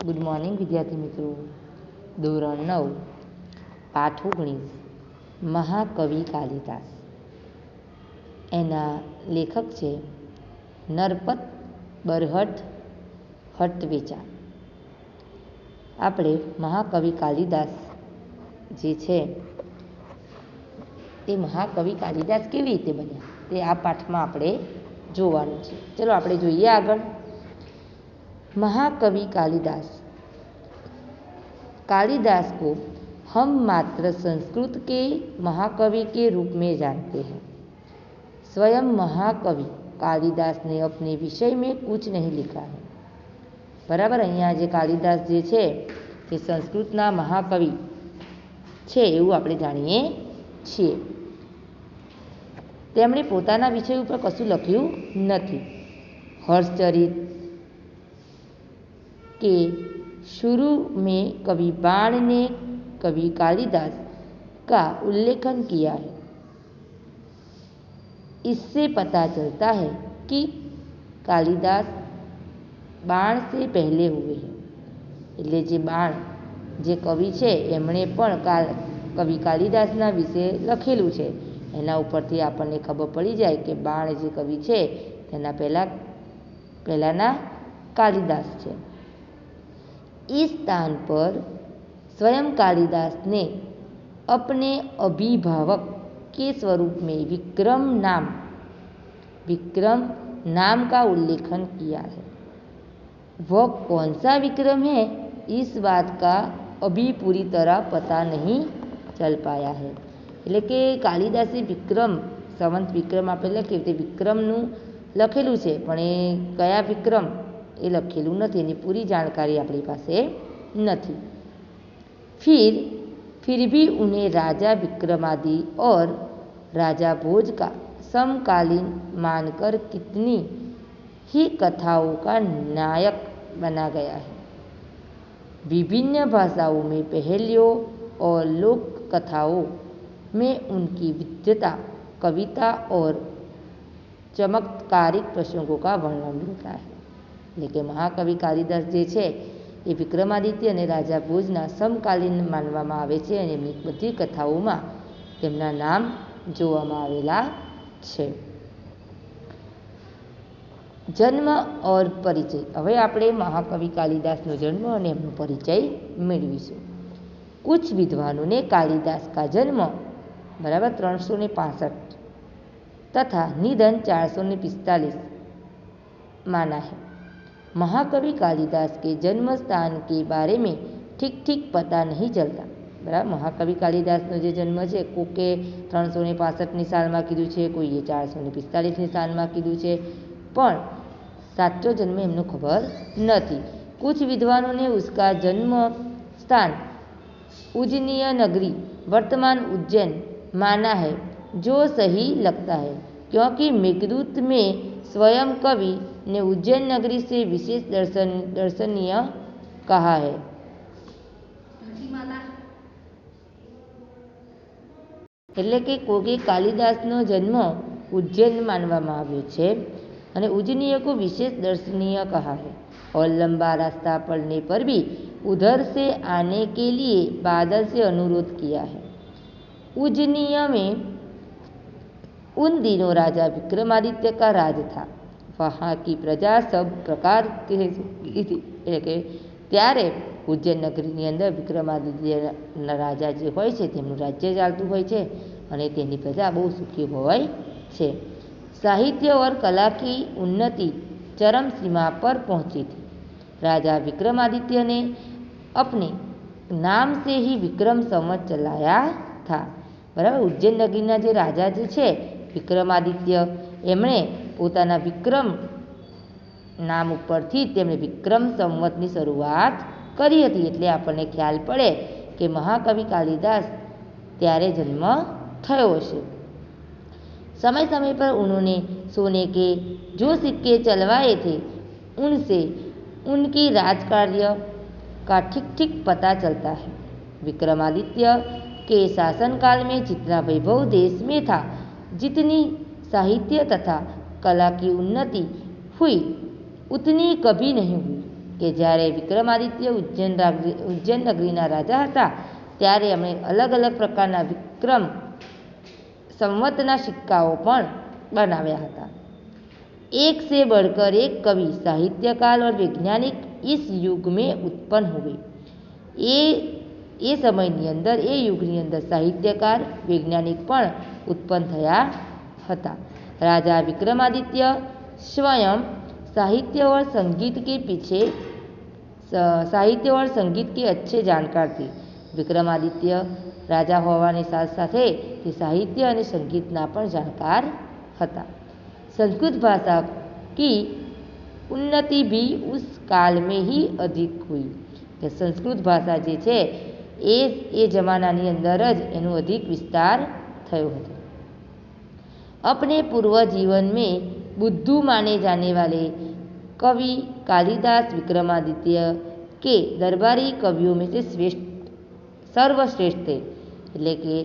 Good morning વિદ્યાર્થી મિત્રો. ધોરણ 9 પાઠ 19 મહાકવિ કાલિદાસ. એના લેખક છે નરપત બરહટ હટવેચા. આપણે મહાકવિ કાલિદાસ જે છે તે મહાકવિ કાલિદાસ કેવી રીતે બન્યા તે આ પાઠમાં આપણે જોવાનું છે. ચલો આપણે જોઈએ આગળ. महाकवि कालिदास. कालिदास को हम मात्र संस्कृत के महाकवि के रूप में जानते हैं. स्वयं महाकवि कालिदास ने अपने विषय में कुछ नहीं लिखा है. बराबर. અહીંયા જે કાલિદાસ જે છે તે સંસ્કૃતના મહાકવિ છે એવું આપણે જાણીએ છીએ. તેમણે પોતાના વિષય ઉપર કશું લખ્યું નથી. हर्षचरित के शुरू में कवि बाण ने कवि कालिदास का उल्लेखन किया है. इससे पता चलता है कि कालिदास बाण से पहले हुए हैं. એટલે જે બાણ જે કવિ છે એમણે પણ કવિ કાલિદાસના વિશે લખેલું છે. એના ઉપરથી આપણને ખબર પડી જાય કે બાણ જે કવિ છે તેના પહેલાના कालिदास છે. इस स्थान पर स्वयं कालिदास ने अपने अभिभावक के स्वरूप में विक्रम नाम का उल्लेखन किया है. वह कौन सा विक्रम है इस बात का अभी पूरी तरह पता नहीं चल पाया है. એટલે કે કાલિદાસે વિક્રમ સંવંત વિક્રમ આપણે લખીએ તે વિક્રમનું લખેલું છે પણ એ કયા વિક્રમ એ લખેલું નથી. એની પૂરી जानकारी આપણી પાસે નથી. फिर भी उन्हें राजा विक्रमादि और राजा भोज का समकालीन मानकर कितनी ही कथाओं का नायक बना गया है. विभिन्न भाषाओं में पहेलियों और लोक कथाओं में उनकी विद्वता, कविता और चमत्कारिक प्रसंगों का वर्णन मिलता है. એટલે કે મહાકવિ કાલિદાસ જે છે એ વિક્રમાદિત્ય અને રાજા ભોજના સમકાલીન માનવામાં આવે છે અને એમની બધી કથાઓમાં તેમના નામ જોવામાં આવેલા છે. જન્મ और परिचय. હવે આપણે મહાકવિ કાલિદાસનો જન્મ અને એમનો પરિચય મેળવીશું. कुछ विद्वानों ने कालिदास का जन्म बराबर 365 तथा निधन 445 माना है. महाकवि कालिदास के जन्म स्थान के बारे में ठीक पता नहीं चलता. बराबर. महाकवि कालिदासનો જે જન્મ છે કોકે 365ની સાલમાં કીધું છે, કોઈએ 445ની સાલમાં કીધું છે, પણ સાચો જન્મ એમનો ખબર નથી. कुछ विद्वानों ने उसका जन्म स्थान उज्जैनीय नगरी वर्तमान उज्जैन माना है, जो सही लगता है क्योंकि मेघदूत में स्वयं कवि ने उज्जैन नगरी से विशेष दर्शनीय कहा है. એટલે કે કોકે કાલિદાસનો જન્મ उज्जैन માનવામાં આવ્યો છે અને उज्जैनीय को विशेष दर्शनीय कहा है और लंबा रास्ता पड़ने पर भी उधर से आने के लिए बादल से अनुरोध किया है. उज्जैनीय में उन दिनों राजा विक्रमादित्य का राज था. वहाँ की प्रजा सब प्रकार के એટલે કે ત્યારે ઉજ્જૈન નગરીની અંદર વિક્રમાદિત્યના રાજા જે હોય છે તેમનું રાજ્ય ચાલતું હોય છે અને તેની પ્રજા બહુ સુખી હોય છે. साहित्य और कला की उन्नति चरम सीमा पर पहुंची थी. राजा विक्रमादित्य ने अपने नाम से ही विक्रम संवत चलाया था. बराबर. उज्जैन नगरीના જે રાજા જે છે વિક્રમાદિત્ય એમણે પોતાના વિક્રમ નામ ઉપરથી તેમણે વિક્રમ સંવતની શરૂઆત કરી હતી. એટલે આપણને ખ્યાલ પડે કે મહાકવિ કાલિદાસ ત્યારે જન્મ થયો હશે. समय समय पर उन्होंने सोने के जो सिक्के चलवाए थे उनसे उनकी राजकार्य का ठीक पता चलता है. विक्रमादित्य के शासनकाल में जितना वैभव देश में था, जितनी साहित्य तथा कला की उन्नति हुई उतनी कभी नहीं हुई. કે જ્યારે વિક્રમાદિત્ય ઉજ્જૈન નગરીના રાજા હતા ત્યારે એમણે અલગ અલગ પ્રકારના વિક્રમ સંવતના સિક્કાઓ પણ बनाव्या હતા। एक से बढ़कर एक कवि, साहित्यकार और वैज्ञानिक इस युग में उत्पन्न हुए। ये समयની અંદર એ યુગની અંદર સાહિત્યકાર વૈજ્ઞાનિક પણ ઉત્પન્ન થયા હતા। राजा विक्रमादित्य स्वयं साहित्य और संगीत के अच्छे जानकार थे। विक्रमादित्य राजा होवाने साथ साथे ते साहित्य और संगीतना पण जानकार હતા। संस्कृत भाषा की उन्नति भी उस काल में ही अधिक हुई। कि संस्कृत भाषा जे छे ए जमानानी अंदर ज एनु अधिक विस्तार थयो हतो। अपने पूर्व जीवन में बुद्धू माने जाने वाले कवि कालिदास विक्रमादित्य के दरबारी कवियों में से सर्वश्रेष्ठ थे। એટલે કે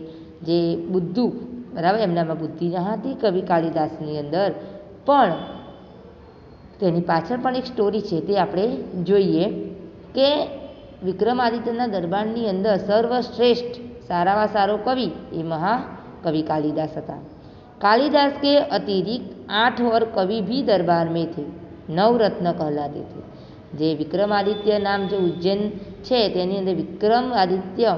જે બુદ્ધુ બરાબર એમનામાં બુદ્ધિ ન હતી કવિ કાલિદાસની અંદર, પણ તેની પાછળ પણ એક સ્ટોરી છે તે આપણે જોઈએ કે વિક્રમાદિત્યના દરબારની અંદર સર્વશ્રેષ્ઠ સારામાં સારો કવિ એ महाकवि कालिदास હતા। कालिदास के अतिरिक्त 8 और कवि भी दरबार में थे, नवरत्न कहलाते थे। जे विक्रमादित्य नाम जो उज्जैन છે તેની અંદર વિક્રમાદિત્ય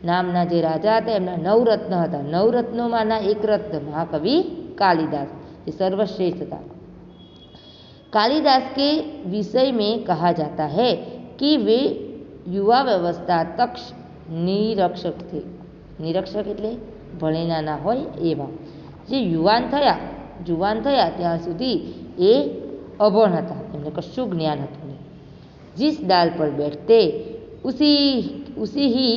नामना जे राजा था एमना नवरत्न था। नवरत्नोमांना एक रत्न महाकवि कालिदास ये सर्वश्रेष्ठ था। कालिदास के विषय में कहा जाता है कि वे युवा व्यवस्था तक निरक्षक थे। निरक्षक एटले भणेला ना होय एवा। जे जुवान थया त्यां सुधी ए अभण हता, एमने कशुं ज्ञान हतुं नहीं। जिस डाल पर बैठते उसी ही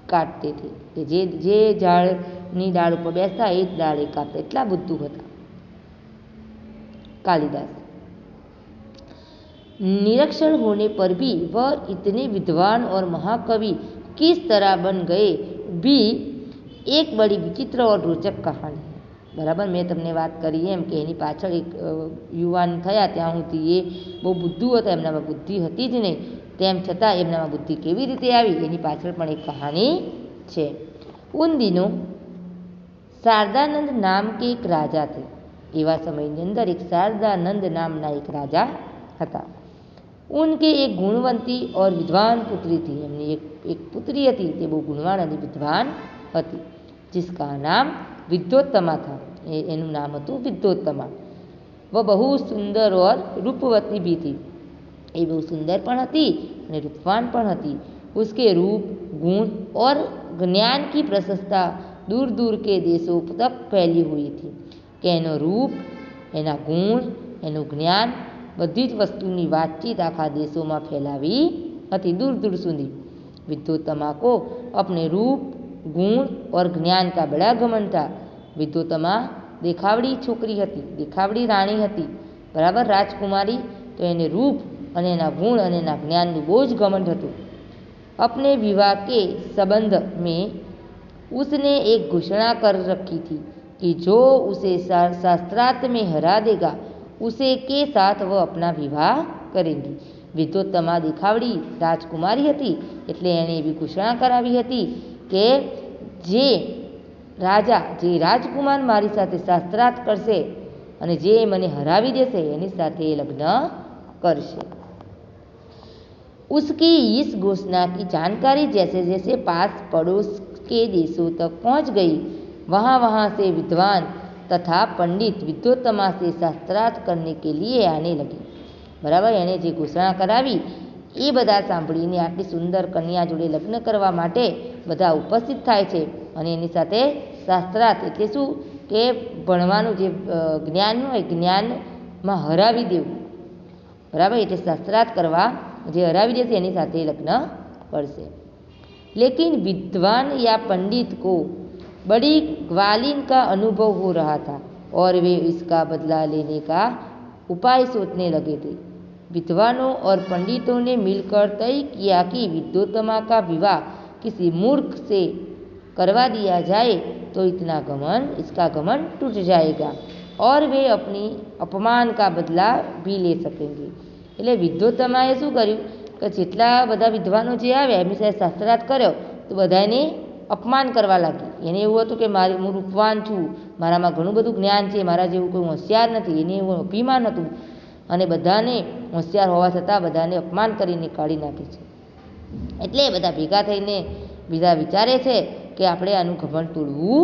काटते थे। कि जे झाड़नी डाल पर बेसता ए डाल कापता, एटला बुद्धू हता कालिदास। निरक्षर होने पर भी वह इतने विद्वान और महाकवि किस तरह बन गए भी एक बड़ी विचित्र और रोचक कहानी है। बराबर मैं तमने बात करी एम कि एनी पाछळ एक युवान थया त्यां सुधी ए बहु बुद्धू हता, एमनामां बुद्धि हती ज नहीं, तेम छतां एमनामां बुद्धि केवी रीते आवी एनी पाछळ पण एक कहानी छे। उन दिनों शारदानंद नाम के एक राजा थे। एवा समयनी अंदर एक शारदानंद नामना एक राजा हता। उनके एक गुणवंती और विद्वान पुत्री थी। एमनी एक पुत्री हती ते बहु गुणवान अने विद्वान हती, जिसका नाम विद्योत्तमा था। एनु नाम हतुं विद्योत्तमा। वह बहु सुंदर और रूपवती भी थी। ये बहु सुंदर पण हती अने रूपवान पण हती। उसके रूप, गुण और ज्ञान की प्रशंसा दूर दूर के देशों तक फैली हुई थी। कि एनो रूप, एना गुण, एनु ज्ञान बधी ज वस्तुनी वातचीत आखा देशों में फैलावी हती, दूर दूर सुधी। विद्योत्तमा को अपने रूप, गुण और ज्ञान का बड़ा घमंड था। विद्योत्तमा देखावड़ी छोकरी हती, देखावड़ी राणी हती, बराबर राजकुमारी, तो एने रूप अने एना गुण अने एना ज्ञाननुं बहु ज घमंड हतुं। अपने विवाह के संबंध में उसने एक घोषणा कर रखी थी कि जो उसे शास्त्रार्थ में हरा देगा उसे के साथ वह अपना विवाह करेंगी। विद्योत्तमा देखावड़ी राजकुमारी हती एटले एणे एवी घोषणा करावी हती के जे राजकुमार मारी साथे शास्त्रार्थ करशे अने जे मने हरावी देशे एनी साथे लग्न करशे। उसकी इस घोषणा की जानकारी जैसे जैसे पास पड़ोस के देशों तक पहुंच गई, वहाँ वहाँ से विद्वान तथा पंडित विद्योत्तमा से शास्त्रार्थ करने के लिए आने लगे। बराबर एने जे घोषणा करावी ए बधा सांभळीने आटली सुंदर कन्या जोड़े लग्न करवा माटे बधा उपस्थित थाय छे अने एनी साथे शास्त्रार्थ एटले शुं के भणवानुं जे ज्ञान होय ज्ञानमां हरावी देवुं। बराबर एटले शास्त्रार्थ करवा जे हरावी देशे एनी साथे लग्न करशे। लेकिन विद्वान या पंडित को बड़ी ग्वालिन का अनुभव हो रहा था और वे इसका बदला लेने का उपाय सोचने लगे थे। विद्वानों और पंडितों ने मिलकर तय किया कि विद्योत्तमा का विवाह किसी मूर्ख से करवा दिया जाए तो इसका घमंड टूट जाएगा और वे अपनी अपमान का बदला भी ले सकेंगे। એટલે વિદ્વોત્તમાએ શું કર્યું કે જેટલા બધા વિદ્વાનો જે આવ્યા એમની સાથે શાસ્ત્રાર્થ કર્યો તો બધાને અપમાન કરવા લાગી. એને એવું હતું કે હું રૂપવાન છું, મારામાં ઘણું બધું જ્ઞાન છે, મારા જેવું કોઈ હોશિયાર નથી, એને એવું અભિમાન હતું. અને બધાને હોશિયાર હોવા છતાં બધાને અપમાન કરીને કાઢી નાખે છે. એટલે બધા ભેગા થઈને બીજા વિચારે છે કે આપણે આનું ઘમંડ તોડવું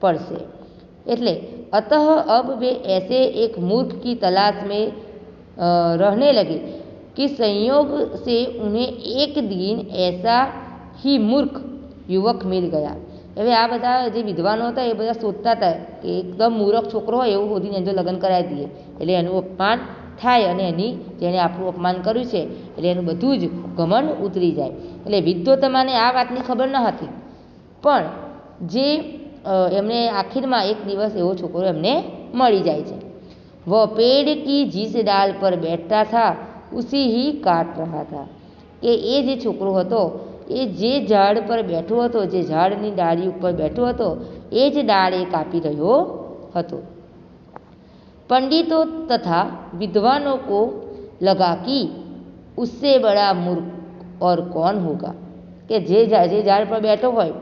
પડશે. એટલે अतः अब वे ऐसे एक मूर्ख की तलाश में रहने लगे कि संयोग से उन्हें एक दिन ऐसा ही मूर्ख युवक मिल गया. હવે આ બધા જે વિદ્વાનો હતા એ બધા શોધતા હતા કે એકદમ મૂર્ખ છોકરો હોય એવું શોધીને જો લગ્ન કરાવી દઈએ એટલે એનું અપમાન થાય અને જેણે આપણું અપમાન કર્યું છે એટલે એનું બધું જ ઘમંડ ઉતરી જાય. એટલે વિદ્વોત્તમાને આ વાતની ખબર ન હતી, પણ જે એમને આખિરમાં એક દિવસ એવો છોકરો એમને મળી જાય છે. वो पेड़ की जिस डाल पर बैठता था उसी ही काट रहा था. કે એ જે છોકરો હતો એ જે ઝાડ પર બેઠો હતો, જે ઝાડની ડાળી ઉપર બેઠો હતો એ જ ડાળ એ કાપી રહ્યો હતો. पंडितों तथा विद्वानों को लगा कि उससे बड़ा मूर्ख और कौन होगा. કે જે ઝાડ પર બેઠો હોય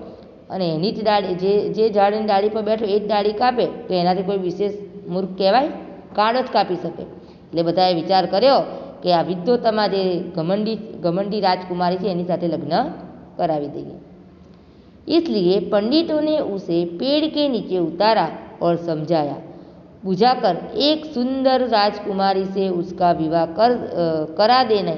અને એની જ ડાળી જે ઝાડની ડાળી પર બેઠો એ જ ડાળી કાપે તો એનાથી કોઈ વિશેષ મૂર્ખ કહેવાય? કાળ જ કાપી શકે. એટલે બધાએ વિચાર કર્યો કે આ વિદ્વોત્તમા જે ઘમંડી राजकुमारी છે એની સાથે લગ્ન करावी देंगे. इसलिए पंडितों ने उसे पेड़ के नीचे उतारा और समझाया, बुझाकर एक सुंदर राजकुमारी से उसका विवाह करा देने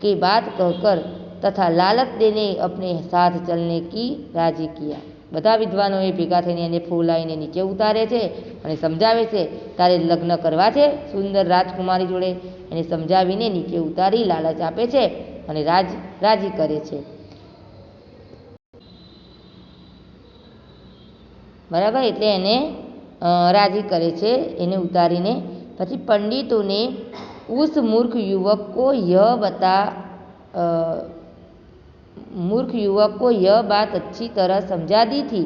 की बात कहकर तथा लालच देने अपने साथ चलने की राजी किया. બધા વિદ્વાનોએ ભેગા થઈને એને ફોલાઈને નીચે ઉતારે છે અને સમજાવે છે તારે લગ્ન કરવા છે સુંદર રાજકુમારી જોડે. એને સમજાવીને નીચે ઉતારી લાલચ આપે છે અને રાજી કરે છે. બરાબર, એટલે એને राजी करे छे એને ઉતારીને. પછી पंडितों ने उस मूर्ख युवक को यह बात अच्छी तरह समझा दी थी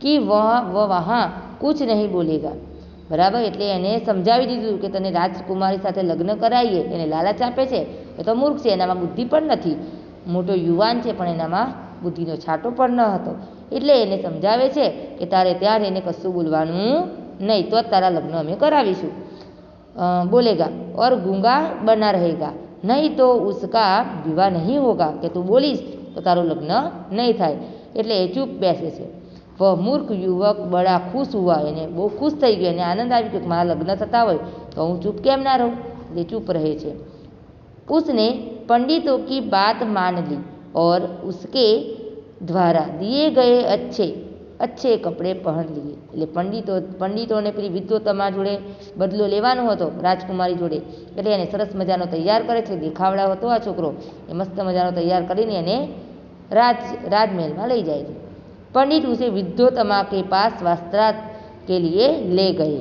कि वह वहाँ कुछ नहीं बोलेगा. बराबर, એટલે એને સમજાવી દીધું કે તને રાજકુમારી સાથે લગ્ન કરાવીએ, એને લાલચ આપે છે એ તો મૂર્ખ છે, એનામાં બુદ્ધિ પણ નથી, મોટો યુવાન છે પણ એનામાં બુદ્ધિનો છાંટો પણ ન હતો. એટલે એને સમજાવે છે કે તારે ત્યાં રહીને કશું બોલવાનું નહીં, તો જ તારા લગ્ન અમે કરાવીશું. બોલેગા और गूंगा बना रहेगा नहीं तो उसका विवाह नहीं होगा. કે તું બોલીશ તો તારું લગ્ન નહીં થાય. એટલે એ ચૂપ બેસે છે. वह मूर्ख युवक बड़ा खुश हुआ. એને બહુ ખુશ થઈ ગયો, એને આનંદ આવી ગયો કે મારા લગ્ન થતા હોય તો હું ચૂપ કેમ ના રહું, એટલે ચૂપ રહે છે. उसने पंडितों की बात मान ली और उसके द्वारा दिए गए अच्छे कपड़े पहन लिए. એટલે પંડિતોને પેલી વિદ્વોત્તમા જોડે બદલો લેવાનો હતો રાજકુમારી જોડે, એટલે એને સરસ મજાનો તૈયાર કરે છે. દેખાવડા હતો આ છોકરો, એ મસ્ત મજાનો તૈયાર કરીને એને રાજમહેલમાં લઈ જાય છે. पंडित उसे विद्वोत्तमा के पास वस्त्रार्थ के लिए ले गए.